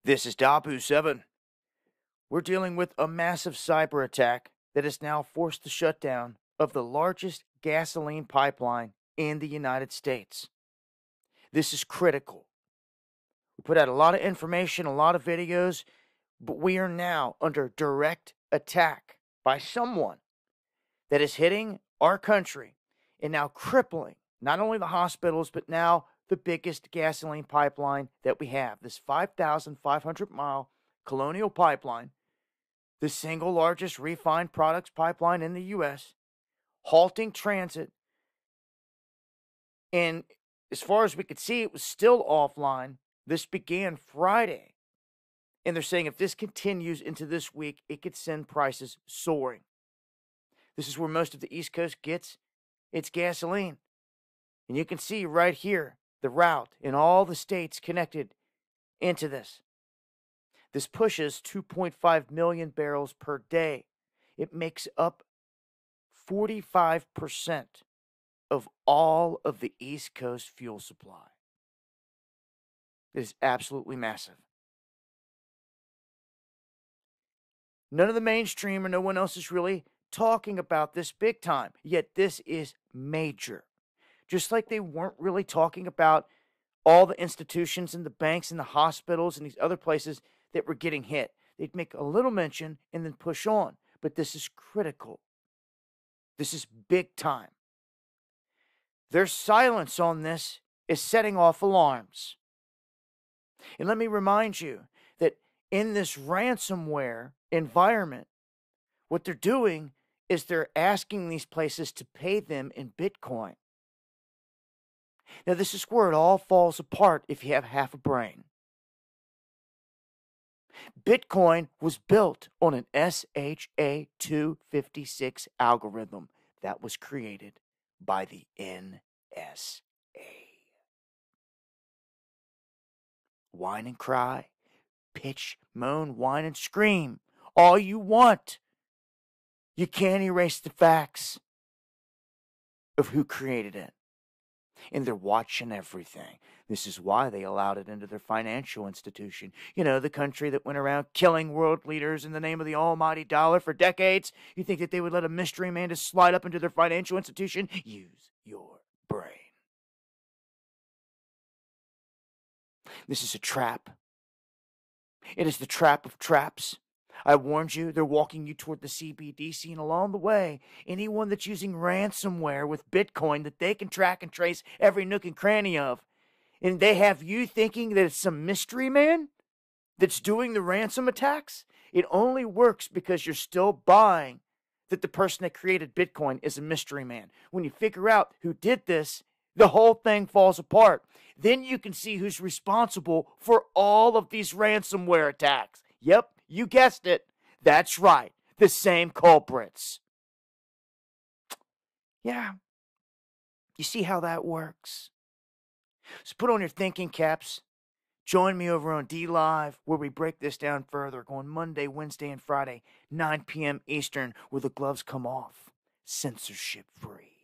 This is Dabu7. We're dealing with a massive cyber attack that has now forced the shutdown of the largest gasoline pipeline in the United States. This is critical. We put out a lot of information, a lot of videos, but we are now under direct attack by someone that is hitting our country and now crippling not only the hospitals, but now the biggest gasoline pipeline that we have. This 5,500-mile Colonial Pipeline, the single largest refined products pipeline in the U.S., halting transit. And as far as we could see, it was still offline. This began Friday. And they're saying if this continues into this week, it could send prices soaring. This is where most of the East Coast gets its gasoline. And you can see right here the route in all the states connected into this. This pushes 2.5 million barrels per day. It makes up 45% of all of the East Coast fuel supply. It is absolutely massive. None of the mainstream or no one else is really talking about this big time, yet this is major. Just like they weren't really talking about all the institutions and the banks and the hospitals and these other places that were getting hit. They'd make a little mention and then push on. But this is critical. This is big time. Their silence on this is setting off alarms. And let me remind you that in this ransomware environment, what they're doing is they're asking these places to pay them in Bitcoin. Now, this is where it all falls apart if you have half a brain. Bitcoin was built on an SHA-256 algorithm that was created by the NSA. Whine and cry, pitch, moan, whine and scream, all you want. You can't erase the facts of who created it. And they're watching everything. This is why they allowed it into their financial institution. You know, the country that went around killing world leaders in the name of the almighty dollar for decades. You think that they would let a mystery man just slide up into their financial institution? Use your brain. This is a trap. It is the trap of traps. I warned you, they're walking you toward the CBDC, and along the way, anyone that's using ransomware with Bitcoin that they can track and trace every nook and cranny of, and they have you thinking that it's some mystery man that's doing the ransom attacks, it only works because you're still buying that the person that created Bitcoin is a mystery man. When you figure out who did this, the whole thing falls apart. Then you can see who's responsible for all of these ransomware attacks. Yep. You guessed it. That's right. The same culprits. Yeah. You see how that works? So put on your thinking caps. Join me over on D Live, where we break this down further, going Monday, Wednesday, and Friday, 9 p.m. Eastern, where the gloves come off. Censorship free.